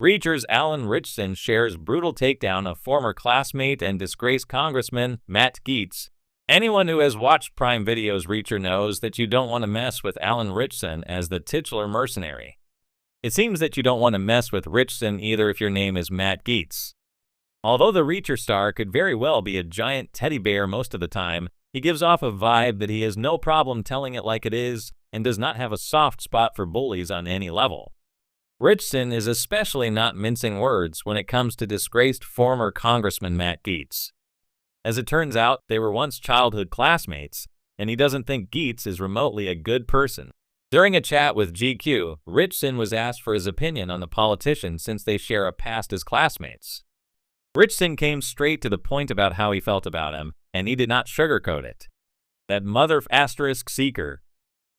Reacher's Alan Ritchson shares brutal takedown of former classmate and disgraced Congressman Matt Gaetz. Anyone who has watched Prime Video's Reacher knows that you don't want to mess with Alan Ritchson as the titular mercenary. It seems that you don't want to mess with Ritchson either if your name is Matt Gaetz. Although the Reacher star could very well be a giant teddy bear most of the time, he gives off a vibe that he has no problem telling it like it is and does not have a soft spot for bullies on any level. Ritchson is especially not mincing words when it comes to disgraced former Congressman Matt Gaetz. As it turns out, they were once childhood classmates, and he doesn't think Gaetz is remotely a good person. During a chat with GQ, Ritchson was asked for his opinion on the politician since they share a past as classmates. Ritchson came straight to the point about how he felt about him, and he did not sugarcoat it. That mother asterisk seeker.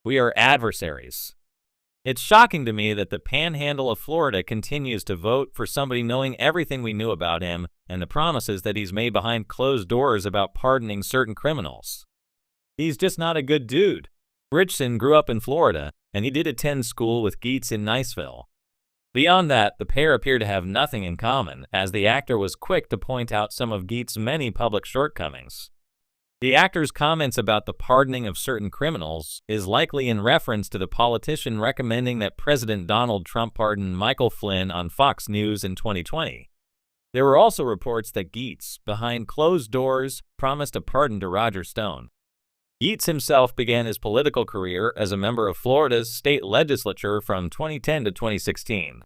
We are adversaries. It's shocking to me that the panhandle of Florida continues to vote for somebody knowing everything we knew about him and the promises that he's made behind closed doors about pardoning certain criminals. He's just not a good dude. Ritchson grew up in Florida, and he did attend school with Gaetz in Niceville. Beyond that, the pair appear to have nothing in common, as the actor was quick to point out some of Gaetz's many public shortcomings. The actor's comments about the pardoning of certain criminals is likely in reference to the politician recommending that President Donald Trump pardon Michael Flynn on Fox News in 2020. There were also reports that Gaetz, behind closed doors, promised a pardon to Roger Stone. Gaetz himself began his political career as a member of Florida's state legislature from 2010 to 2016.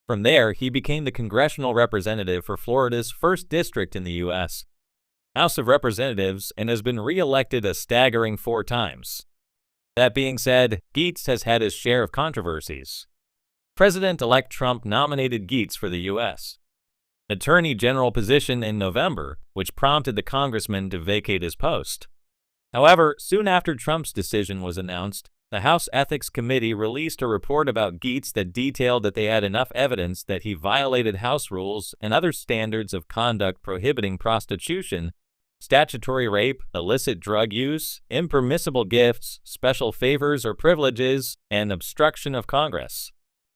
From there, he became the congressional representative for Florida's 1st District in the U.S. House of Representatives and has been re-elected a staggering 4 times. That being said, Gaetz has had his share of controversies. President-elect Trump nominated Gaetz for the U.S. Attorney General position in November, which prompted the congressman to vacate his post. However, soon after Trump's decision was announced, the House Ethics Committee released a report about Gaetz that detailed that they had enough evidence that he violated House rules and other standards of conduct prohibiting prostitution, statutory rape, illicit drug use, impermissible gifts, special favors or privileges, and obstruction of Congress.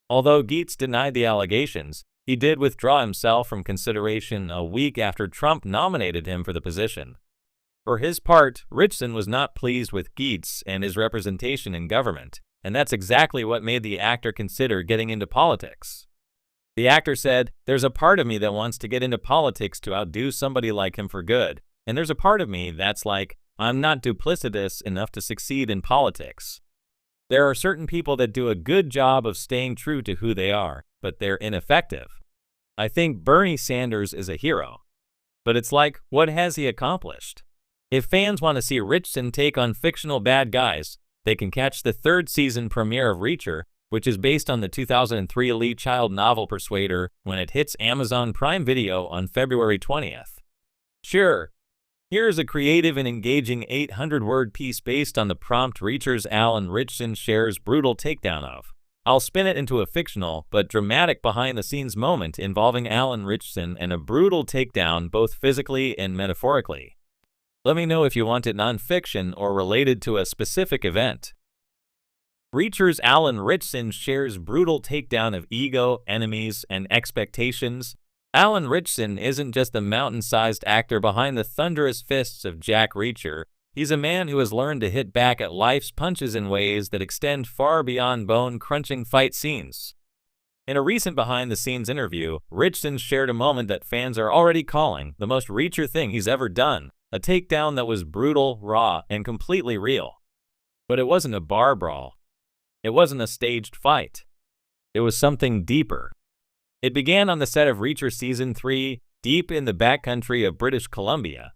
Although Gaetz denied the allegations, he did withdraw himself from consideration a week after Trump nominated him for the position. For his part, Ritchson was not pleased with Gaetz and his representation in government, and that's exactly what made the actor consider getting into politics. The actor said, "There's a part of me that wants to get into politics to outdo somebody like him for good, and there's a part of me that's like, I'm not duplicitous enough to succeed in politics. There are certain people that do a good job of staying true to who they are, but they're ineffective. I think Bernie Sanders is a hero. But it's like, what has he accomplished? If fans want to see Ritchson take on fictional bad guys, they can catch the 3rd season premiere of Reacher, which is based on the 2003 Lee Child novel Persuader, when it hits Amazon Prime Video on February 20th. Sure, here's a creative and engaging 800-word piece based on the prompt Reacher's Alan Ritchson shares brutal takedown of. I'll spin it into a fictional but dramatic behind-the-scenes moment involving Alan Ritchson and a brutal takedown both physically and metaphorically. Let me know if you want it non-fiction or related to a specific event. Reacher's Alan Ritchson shares brutal takedown of ego, enemies, and expectations. Alan Ritchson isn't just the mountain-sized actor behind the thunderous fists of Jack Reacher. He's a man who has learned to hit back at life's punches in ways that extend far beyond bone-crunching fight scenes. In a recent behind-the-scenes interview, Ritchson shared a moment that fans are already calling the most Reacher thing he's ever done. A takedown that was brutal, raw, and completely real. But it wasn't a bar brawl. It wasn't a staged fight. It was something deeper. It began on the set of Reacher Season 3, deep in the backcountry of British Columbia.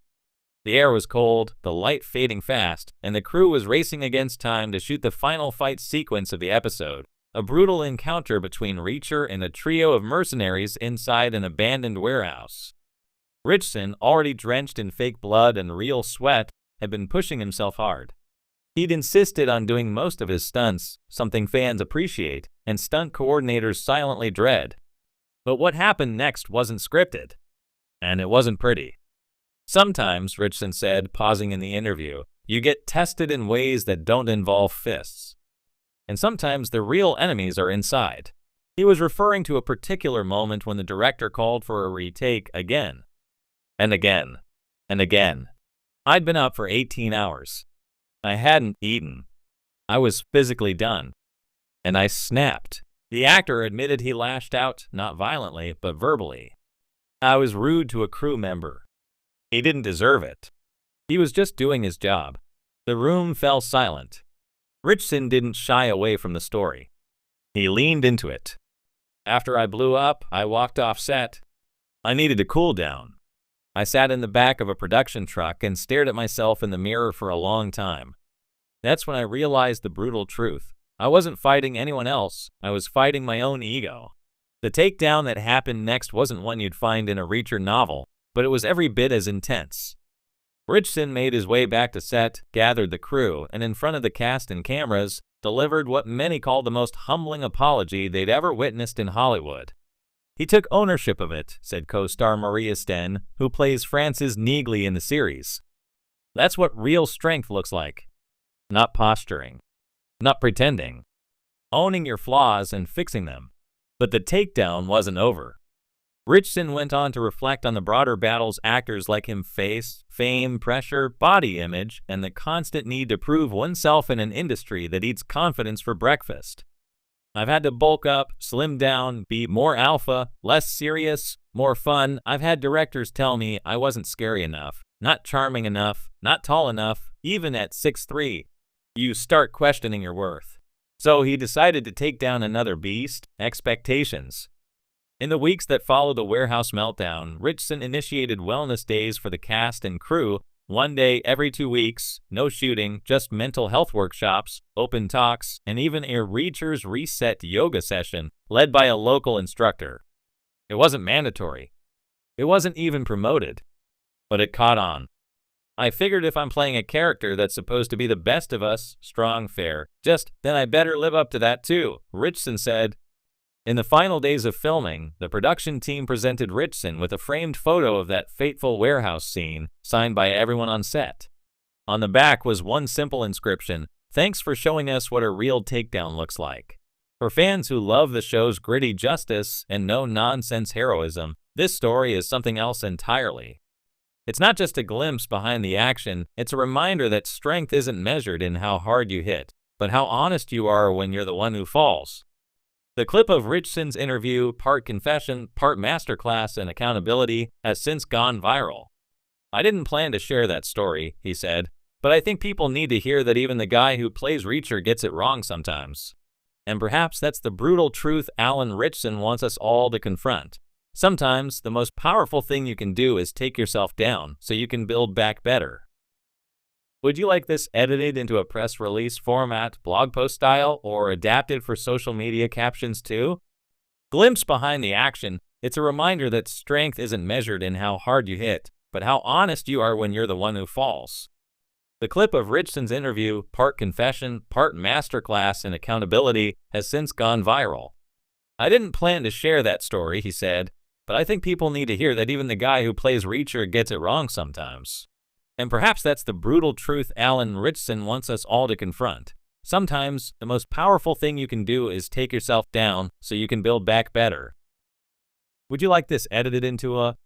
The air was cold, the light fading fast, and the crew was racing against time to shoot the final fight sequence of the episode, a brutal encounter between Reacher and a trio of mercenaries inside an abandoned warehouse. Ritchson, already drenched in fake blood and real sweat, had been pushing himself hard. He'd insisted on doing most of his stunts, something fans appreciate, and stunt coordinators silently dread. But what happened next wasn't scripted. And it wasn't pretty. Sometimes, Ritchson said, pausing in the interview, you get tested in ways that don't involve fists. And sometimes the real enemies are inside. He was referring to a particular moment when the director called for a retake again, and again, and again. I'd been up for 18 hours. I hadn't eaten. I was physically done. And I snapped. The actor admitted he lashed out, not violently, but verbally. I was rude to a crew member. He didn't deserve it. He was just doing his job. The room fell silent. Ritchson didn't shy away from the story. He leaned into it. After I blew up, I walked off set. I needed to cool down. I sat in the back of a production truck and stared at myself in the mirror for a long time. That's when I realized the brutal truth. I wasn't fighting anyone else. I was fighting my own ego. The takedown that happened next wasn't one you'd find in a Reacher novel, but it was every bit as intense. Ritchson made his way back to set, gathered the crew, and in front of the cast and cameras, delivered what many call the most humbling apology they'd ever witnessed in Hollywood. He took ownership of it, said co-star Maria Sten, who plays Frances Neagley in the series. That's what real strength looks like. Not posturing. Not pretending. Owning your flaws and fixing them. But the takedown wasn't over. Ritchson went on to reflect on the broader battles actors like him face: fame, pressure, body image, and the constant need to prove oneself in an industry that eats confidence for breakfast. I've had to bulk up, slim down, be more alpha, less serious, more fun. I've had directors tell me I wasn't scary enough, not charming enough, not tall enough, even at 6'3". You start questioning your worth. So he decided to take down another beast: expectations. In the weeks that followed the warehouse meltdown, Ritchson initiated wellness days for the cast and crew, one day every 2 weeks, no shooting, just mental health workshops, open talks, and even a Reacher's Reset yoga session led by a local instructor. It wasn't mandatory. It wasn't even promoted. But it caught on. I figured if I'm playing a character that's supposed to be the best of us, strong, fair, then I better live up to that too, Ritchson said. In the final days of filming, the production team presented Ritchson with a framed photo of that fateful warehouse scene, signed by everyone on set. On the back was one simple inscription: "Thanks for showing us what a real takedown looks like." For fans who love the show's gritty justice and no-nonsense heroism, this story is something else entirely. It's not just a glimpse behind the action, it's a reminder that strength isn't measured in how hard you hit, but how honest you are when you're the one who falls. The clip of Ritchson's interview, part confession, part masterclass in accountability, has since gone viral. "I didn't plan to share that story," he said, "but I think people need to hear that even the guy who plays Reacher gets it wrong sometimes. And perhaps that's the brutal truth Alan Ritchson wants us all to confront. Sometimes, the most powerful thing you can do is take yourself down so you can build back better." Would you like this edited into a press release format, blog post style, or adapted for social media captions too? Glimpse behind the action, it's a reminder that strength isn't measured in how hard you hit, but how honest you are when you're the one who falls. The clip of Ritchson's interview, part confession, part masterclass in accountability, has since gone viral. "I didn't plan to share that story," he said, "but I think people need to hear that even the guy who plays Reacher gets it wrong sometimes. And perhaps that's the brutal truth Alan Ritchson wants us all to confront. Sometimes, the most powerful thing you can do is take yourself down so you can build back better." Would you like this edited into a